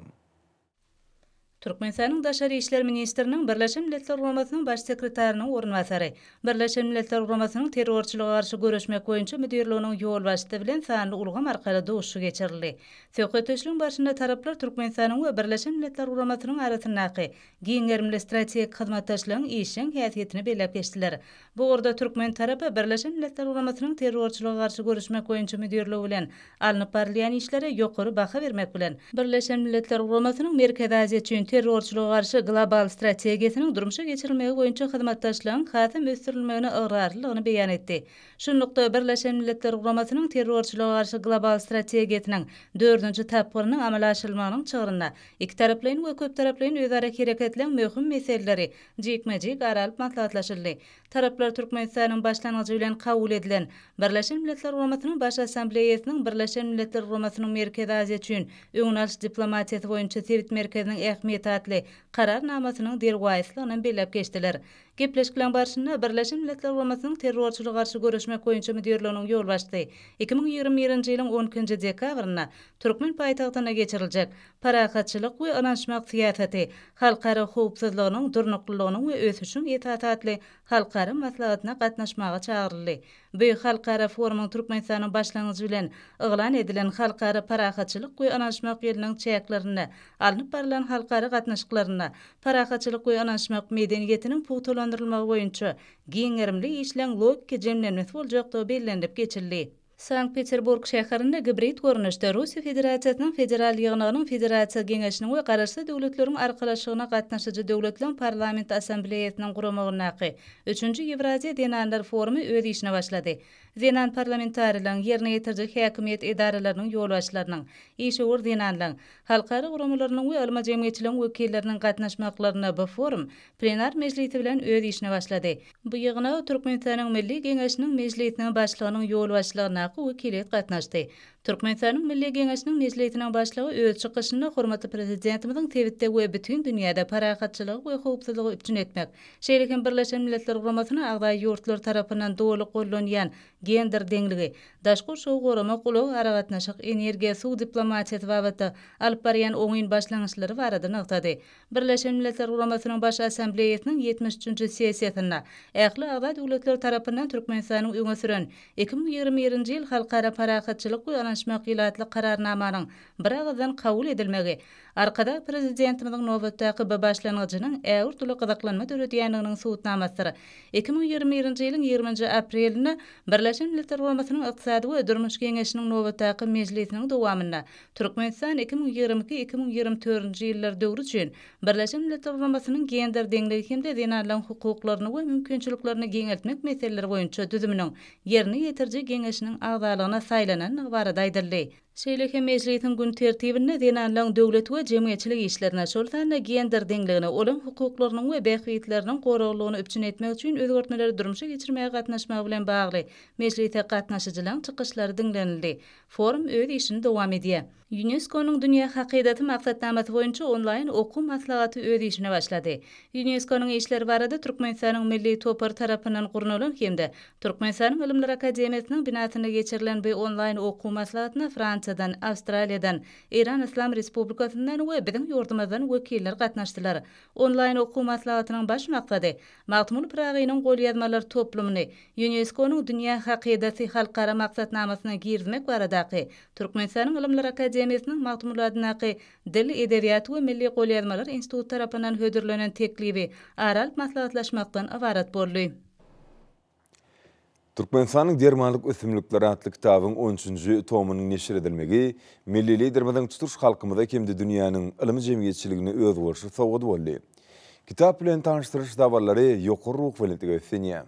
Türkmenistanyň Daşary işler ministriniň Birleşen Milletler Guramasynyň baş sekretärining ornbasary, Birleşen Milletler Guramasynyň terrorçylyga garşy görüşmek boýunça müdirliginiň ýol başçysy bilen sanly ulgam arkaly duşu geçirildi. Söhbetleşigiň başynda taraplar Türkmenistanyň we Birleşen Milletler Guramasynyň arasyndaky giňerimli strategik hyzmatdaşlygyň işiň häsiýetini belläp geçdiler. Bu orada Türkmen tarapy Birleşen Milletler Guramasynyň terrorçylyga garşy görüşmek boýunça müdirligi bilen alınıp barylýan işlere ýokary baha bermek bilen Birleşen Milletler Guramasynyň Merkezi Aziýa üçin terrorçylyga garşy global strategiýasynyň durmuşa geçirilmegi boýunça hyzmatdaşlygyň hasam ösdürilmegine ygradlygyny beýan etdi. Şunlukda Birleşen Milletler Guramasynyň terrorçylyga garşy global strategiýasynyň 4-nji tapgyrynyň amala aşyrylmagynyň çygyryna iki taraplaryň we köp taraplaryň özara hereket edilen möhüm meseleleri jekmejek aralyp maslahatlaşyldy. Taraplar Türkmenistanyň başlangyjy bilen kabul edilen Birleşen Milletler Guramasynyň baş assambleýasynyň Birleşen Milletler Guramasynyň Merkezi Aziýa üçin öňünalyş diplomatiýasy boýunça Sewit merkeziniň ähmiýeti atly kararnamasynyň derwaýslygyny belläp geçdiler. Gepleşilen barşynda Birleşen Milletler Guramasynyň terrorçylyga garşy görüşmek boýunça müdirliginiň ýol başçysy 2021-nji ýylyň 10-njy dekabryna Türkmen paýtagtyna geçiriljek parakatçylyk we anaşmak siýasaty, halkara howpsuzlygynyň durnuklygynyň we ösüşiň etatatly halkara maslahatyna gatnaşmaga çagyryldy. Bu halkara forumyň Türkmenistanyň başlangyjy bilen yglan edilen halkara parakatçylyk we anaşmak ýeriniň çäklerini alınıp barılan halkara gatnaşyklaryna parakatçylyk we anaşmak medeniýetiniň putulandyrylmagy boýunça giňerimli işleň logika jemlenmesi boljakdygy bellenip geçirildi. Sankt-Peterburg şäherinde gibrit görnüşde Russiýa Federasiýasynyň federal ýygynynyň Federasiýa Geňeşiniň we garaşly döwletleriň arkalaşygyna gatnaşyjy döwletler parlament assambleýasynyň guramagyny 3-nji Ewraziýa Denanlar forumy öz işine başlady. Zenan parlamentariýanyň ýerine ýetirjek häkimiýet idaralarının ýol başlarynyň, işewer Zenanlaryň, halkara guramalarynyň we alma jemgyýetçiligiň wekilleriniň gatnaşmaklaryna bu forum plenar mejlisi bilen öz işine başlady. Bu ýygyna Türkmenistanyň Milli Geňeşiniň mejlisiniň başlygynyň ýol başlygyna wekilet gatnaşdy. Türkmenistanyň Milli Geňeşiniň mejlisiniň başlygy öz çykyşynda hormatly prezidentimiziň Twitter'de we bütün dünýäde parakatçylyk we howpsuzlygy üçin etmek, şeýlekin Birleşen Milletler Guramasynyň agdaý ýurtlar tarapyndan dowly gollanýan gender deňligi, daşky şowgurama gulaw aragatnaşyk energiýa suw diplomatiýasy babatda alyp barýan oňyn başlangyçlary barada nagtady. Birleşen Milletler Guramasynyň baş assambleýasynyň 73-nji sessiýasynda ähli agdaý döwletler tarapyndan Türkmenistanyň öňe süren 2021-nji ýyl halkara parakatçylyk we anaşmak ýylatly kararnamanyň bir agzdan kabul edilmegi, arkada prezidentimizin nowbatdaky bu başlangyjynyň äwür türlü gyzyklanma döredýänliginiň subutnamasy 2021-nji ýylyň 20-nji aprelinde Birleşen Milletler Guramasynyň ykdysady we durmuş geňeşiniň nowbatdaky mejlisiniň dowamynda Türkmenistan 2022-2024-nji ýyllar döwrü üçin Birleşen Milletler Guramasynyň gender deňligi hemde zenarlaryň hukuklaryny we mümkinçiliklerini geňeltmek meseleleri boýunça düzüminiň ýerine ýetirjek geňeşiniň agdalygyna saýlanan barada aýdyldy. Şeýleki mejlisiň gün tertibinde zenarlaryň döwlet we jemgyýetçilik işlerine şoltanda gender deňligini, olan hukuklarynyň we bähwitleriniň goraglygyny üpçün etmek üçin özgertmeleri durmuşa geçirmege gatnaşmak bilen bagly mejlise gatnaşyjylaryň çykyşlary dinlenildi. Forum öz işini dowam edýär. UNESCO'nun Dünya Hakykaty maksatnamasy boýunça online okum maslahaty öz işine başlady. UNESCO'nun işleri barada Türkmenistanyň milli topar tarapyndan gurunalan hemde Türkmenistanyň Ilimler Akademiýasynyň binasyna geçirilen bu online okum maslahatyna Fransa, Fransadan, Avustraliyadan, İran İslam Respublikasından we biziň ýurdumyzdan wekiller gatnaşdylar. Online okuw maslahatynyň baş maksady Mahmud Pragynyň golýazmalary toplumyny UNESCO-nyň Dünýä Hakydasy halkara maksatnamasyna girmek baradaky Türkmenistanyň Ilimler Akademiýasynyň magdumladynaky Dil, Edebiýat we Milli Golýazmalar Institutu tarapyndan hödürlenen teklibi aral maslahatlaşmakdan ibaret boldy.
Türkmenistan'ın dermanlyk ösümlükleri adlı kitabın 13-nji tomunyň neşir edilmegi milli liderimiziň tutuş halkymyza hemde dünýäniň ilim jemgyýetçiligine öz bolşy sowgady boldy. Kitap bilen tanıştyrış dawarlary ýokary ruh welentigi össenýär.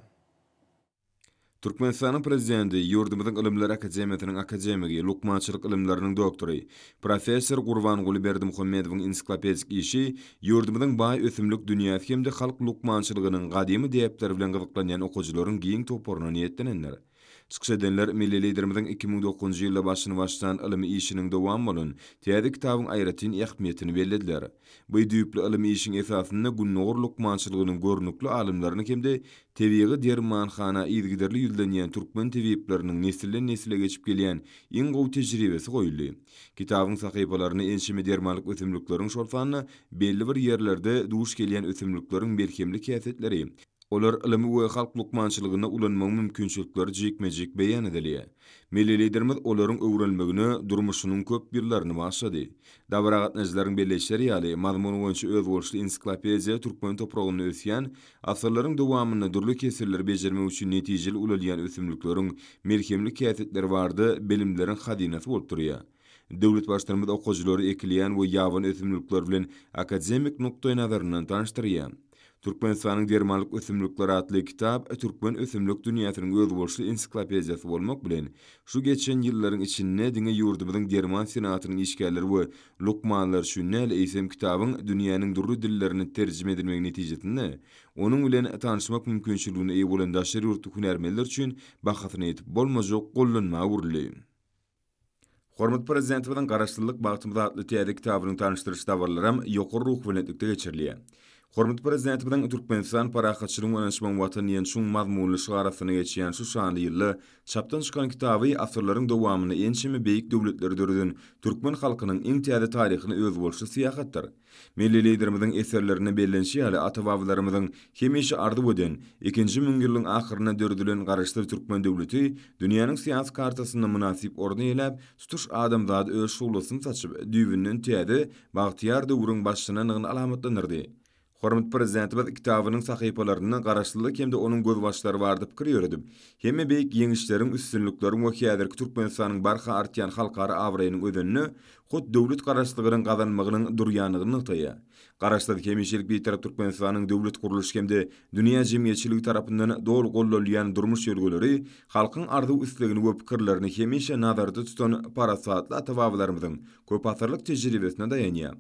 Türkmenistan'ın prezidenti, Ýurdumyzyň Ilimler Akademiýasynyň akademigi, lukmançylyk ilimläriniň doktory, professor Gurbanguly Berdimuhammedowyň ensiklopedik işi, ýurdumyzyň baý ösümlük dünýäsi hemde halk lukmançylygynyň gadymy diýipleri bilen gyzyklanýan okuwçylaryň giň toporuna niýetlenenler. Çykyş edenler milli liderimiziň 2009-njy ýylda başyny başlan ilimi işiniň dowam bolan täze kitabyň aýratyn ähmiýetini bellädiler. Bu düýpli ilimi işiň esasynda günnäwr lukmançylygynyň görnükli alimlaryny hemde tebiği dermanxana ýygyderli ýüzlenýän türkmen tebipleriniň nesilden nesile geçip gelýän iň gowy tejribesi goýuldy. Kitabyň sahypalaryny enşimi dermanlyk ösümlikleriň şolfanyny belli bir ýerlerde duş gelýän ösümlikleriň berkemli käsitleri, olar ilimi we halk lukmançylygyna ulanmagy mümkinçilikleri jekmejek beýan edilýär. Milli liderimiz olaryň öwrenmegini, durmuşynyň köp birlerini başlady. Dabragatnajlaryň belleşleri ýaly mazmuny boýunça öz bolşy ensiklopediýa türkmen topragyny ösýän, asyrlaryň dowamyny durly kesirler bejermek üçin netijeli ulalýan ösümlikleriň merkemli käsitleri bardy, bilimleriň hadinasy bolup durýar. Döwlet başlarymyz okuwçylary ekleýän we ýawan ösümlikler bilen akademik nukdaý nazaryndan tanışdyrýar. Türkmenistanyň dermanlyk ösümlikleri adly kitap türkmen ösümlik dünýäsiniň öz bolşy ensiklopediýasy bolmak bilen şu geçen ýyllaryň içinde diňe ýurdumyzyň derman senatynyň işgärleri we lukmanlar şu näle eýsem kitabyň dünýäniň durly dillerini terjime edilmegi netijesinde onuň bilen tanışmak mümkinçiligine eýe bolan daşary ýurtdy hünärmenler üçin bahatyny etip bolmajok gollanma urly. Hormat prezidentimiň garaşdyrlyk bagtymyza adly täze kitabynyň tanışdyryş dawarlarym ýokary ruh welentlikde geçirilýär. Hormat prezidentimiň Türkmenistan parahatçylygyň öňçmen watan ýen şuň mazmunly şygarasyny geçýän şu şanly ýylda çapdan çykan kitaby asyrlaryň dowamyny enşimi beýik döwletler döredin türkmen halkynyň iň täze taryhyny öz bolşy syýahatdyr. Milli liderimiziň eserlerini bellenşi ýaly ata-babalarymyzyň hemişe ardy boden 2-nji müňýylyň ahyryna döredilen garaşdyr türkmen döwleti dünýäniň syýasy kartasyna münasip orny elep tutuş adamzady öz şuglasyny saçyp düýbünden täze bagtyar döwrüň başyna nygyny alamatlanyrdy. Hormat prezidentimiz kitabynyň sahypalaryny garaşdyrlyk hemde onuň göz başlary bardy pikir ýöredip, hemme beýik ýeňişleriň üstünlikleriň we häzirki Türkmenistanyň barha artýan halkara awraýynyň ödenini hut döwlet garaşdyrygynyň gazanmagynyň durýanygyny taýýar. Garaşdyryk hemişelik beýtarap Türkmenistanyň döwlet guruluşy hemde dünýä jemgyýetçiligi tarapyndan dol gollanýan durmuş ýolguly, halkyň ardy üstlegini we pikirlerini hemişe nazarda tutan parasatly ata-babalarymyzyň köp asyrlyk tejribesine dayanýar.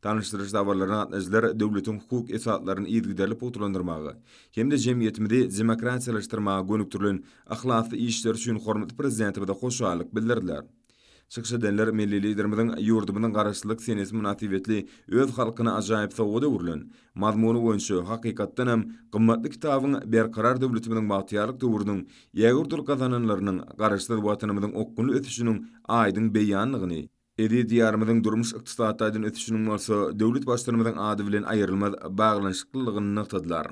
Tanıştırış dawarlaryna gatnaşyjylar döwletiň hukuk esatlaryny ýygyderli putulandyrmagy, hemde jemgyýetimizi demokratiýalaşdyrmagy gönükdirilen ahlasly işler üçin hormat prezidentimize hoşallyk bildirdiler. Çykyş edenler milli liderimiziň ýurdumynyň garaşdyrlyk senesi münasibetli öz halkyna ajaýyp sowgada urlan, mazmuny boýunça hakykatdan hem gymmatly kitabyň berkarar döwletimiziň bagtyarlyk döwrüniň ýagyrdyr gazananlarynyň garaşdyr watanymyzyň okkunly ötüşiniň aýdyn beýanlygyny, edi diyarımızın durmuş iktisadataydın ötüşünün varsa döwlet başlarımızın adı bilen ayrılmaz bağlanışıklılygyny noktadylar.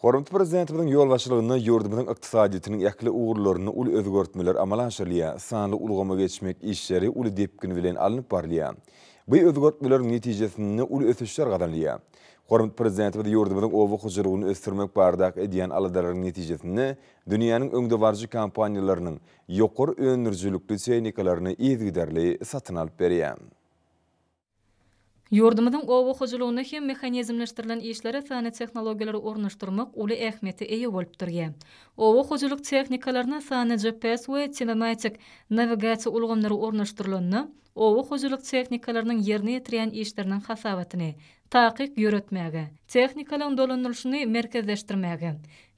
Hormat prezidentimizin ýol başçylygyna ýurdumyzyň iktisadiýatynyň ýakly uğurlaryny uly özgörtmeler amala aşyrylýar, sanly ulgama geçmek işleri uly depkin bilen alınıp barylýar. Bu özgörtmeleriň netijesinde uly ösüşler gazanylýar. Hormat prezidentimiz ýurdumyzyň owa hujurlygyny ösdürmek bardak edýän aladalaryň netijesinde dünýäniň öňde barjy kampaniýalarynyň ýokary önürjülükli çeýnikalaryny ýygyderli satyn alyp berýär.
Ýurdumyzyň owa hujurlygyny hem mehanizmleşdirilen işlere sany tehnologiýalary ornaşdyrmak uly ähmiýete eýe bolup durýar. Owa hujurlyk tehnikalaryna sany GPS we sinematik navigasiýa ulgamlary ornaşdyrylanyny, owa hujurlyk tehnikalarynyň ýerine ýetirýän işleriniň hasabatyny takyk ýöretmäge, tehnikalaryň dolanýylyşyny merkezleşdirmäge,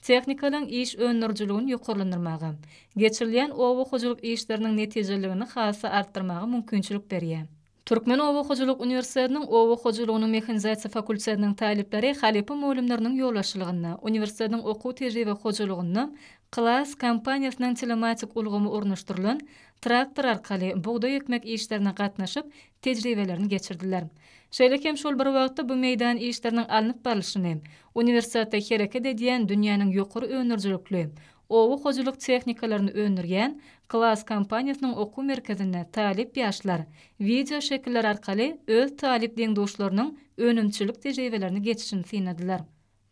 tehnikalaryň iş önürjüligini ýokarlandyrmagy, geçirilýän owa hujurlyk işleriniň netijeligini hassa artdyrmagy mümkinçilik berýär. Türkmen Owa Hoculuk Üniversitetiniň Owa Hoculugynyň Mehanizasiýa fakultetiniň talipleri Halipa muallimlerining ýollaşçylygyna, universitetiniň okuw tejribe hoculugyna Klas kompaniýasynyň telematik ulgamy ornaşdyrylan traktor arkaly buğday ekmek işlerine gatnaşyp tejribelerini geçirdiler. Şeýlekem şol bir wagtda bu meýdan işleriniň alınıp barlyşyny, universitetde hereket edýän dünýäniň ýokary öňürjülükli Owa Hoculuk tehnikalaryny öňürgen Klas kompaniýasynyň okuw merkezine talip ýaşlar video şekiller arkaly öz talip deňdoşlarynyň önümçilik tejribelerini geçişini synadiler.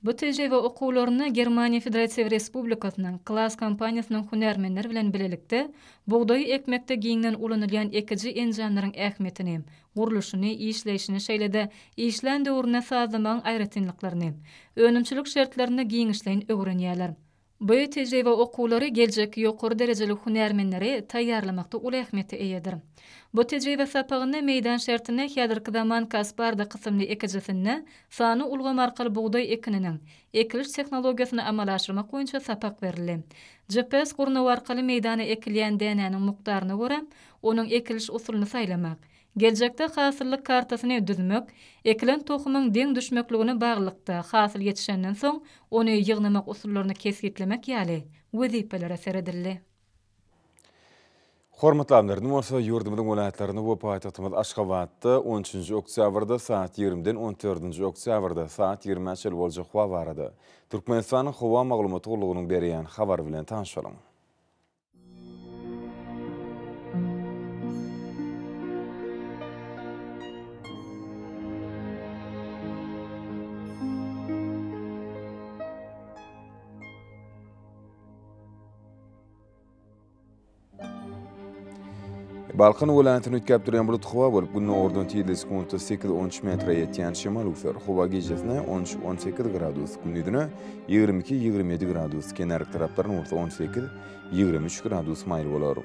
Bu tejribe okuwlaryny Germaniýa Federasiýa Respublikasynyň Klas kompaniýasynyň hunärmenleri bilen bilelikde buğday ekmekde giňden ulanylýan ekiji enjamlaryň ähmiýetini, guruluşyny, işleýişini şeýlede işlän döwrüne sazlamaň aýratynlyklaryny, önümçilik şertlerini giňişleýin öwrenýärler. Bu tejribe okuwlary geljekki ýokary derejeli hunärmenleri taýýarlamakda uly ähmiýete eýedir. Bu tejribe sapagyna meýdan şertine häzirki zaman kasbarda kysymly ekijisine sany ulgam arkaly buğday ekininiň ekiliş tehnologiýasyny amala aşyrmak boýunça sapak berildi. GPS gurnawy arkaly meýdana ekilýän dänäniň mukdaryna görä onuň ekiliş usulyny saýlamak, geljekde hasyllyk kartasyny düzmek, ekilen tohumyň deň düşmekligine baglykda hasyl ýetişenden soň ony ýygnamak usullaryny kesgitlemek ýaly wezipelere seredildi.
Hormatly amlarym, bolsa ýurdumyň welaýatlaryny bu paýtagtymyz Aşgabatda 13-nji oktýabrda saat 20-den 14-nji oktýabrda saat 20-nji boljak hawa barady. Türkmenistanyň hawa maglumaty gurulugynyň berýän habar bilen tanyşalyň. Balkan welaýatyny ütkäp duran bulut hawa bolup, günüň ordan týyly sekunda 8-13 metre ýetýän şemal ufer. Hawa gejesine 13-18 gradus, gündüzüne 22-27 gradus, kenarky taraplaryň orta 18-23 gradus maýl bolar.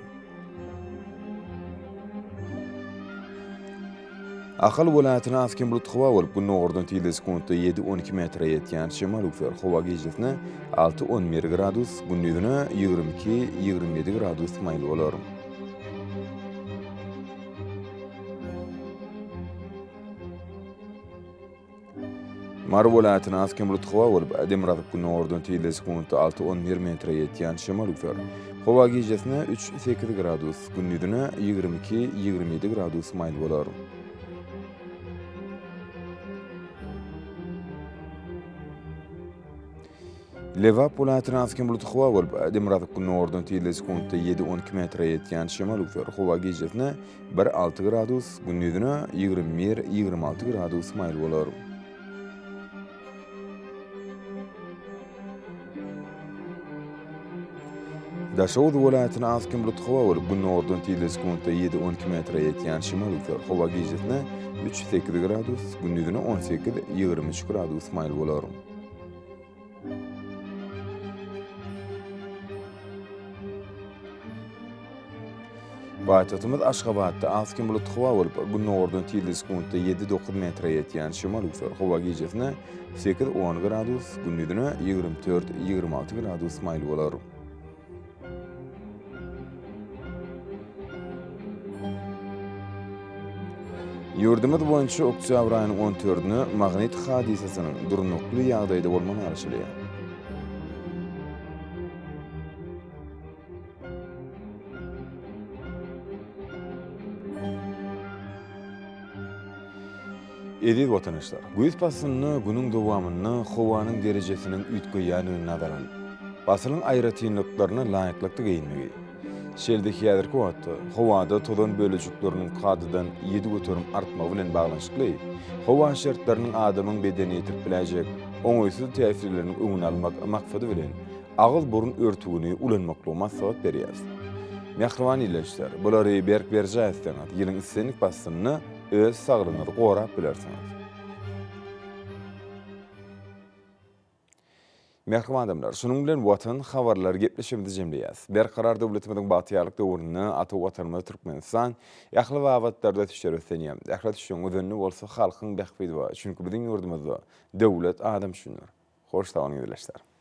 Ahal welaýatyny asken bulut hawa bolup, günüň ordan týyly sekunda 7-12 metre ýetýän şemal ufer. Hawa gejesine 6-11 gradus, gündüzüne 22-27 gradus maýl bolar. Mar welaýatyny asken bulut hawa bolup, edem radyp günüň ordan týyly sekunda 6-11 metre ýetýän şemal ufer. Hawa gejesine 3-8 gradus, gündüzüne 22-27 gradus maýl bolar. Lewap welaýatyny asken bulut hawa bolup, edem radyp günüň ordan týyly sekunda 7-12 metre ýetýän şemal ufer. Hawa gejesine 1-6 gradus, gündüzüne 21-26 gradus maýl bolar. Daşawud welaýatyny asken bulut hawa bolup, günüň ordan týyly sekunda 7-12 metre ýetýän şemal ufer. Hawa gejesine 3-8 gradus, gündüzüne 18-23 gradus maýl bolar. Paýtagtymyz Aşgabatda asken bulut hawa bolup, günüň ordan týyly sekunda 7-9 metre ýetýän şemal ufer. Hawa gejesine 8-10 gradus, gündüzüne 24-26 gradus maýl bolar. Ýurdumyz boýunça oktyabr aýynyň 14-nü magnit hadisasynyň durnukly ýagdaýda bolmany arşylýar. Edil wataşlar, göz basynyny günüň dowamyny howanyň derejesiniň üýtgeýäni nazaran, basylyň aýratynlyklaryna laýyklykda geýinmegi. Şeldeki ýazyrky wagtda howada tozan bölejikleriniň kadydan 7 göterim artmagy bilen baglanşykly, howa şertleriniň adamyň bedenine ýetip biläjek oňaýsyz täsirleriniň öňüni almak maksady bilen agyz burun örtügini ulanmakly maslahat berýär. Mehriban ileşler, bulary berk berjäsden ýylyň islenik basynyny öz saglygyňyzy gorap bilersiňiz. Mehriban adamlar, şunun bilen watan habarlar gepleşimdi jemleýäs. Berkarar döwletimiziň batýarlyk döwrüne ata watanymyz Türkmenistan ýakly wagtlarda tüşeretdenýär. Ählet şoň özünni bolsa halkyň bähbidi we çünki biziň ýurdumyzda döwlet adam düşünür. Hoş taban ýerleşler.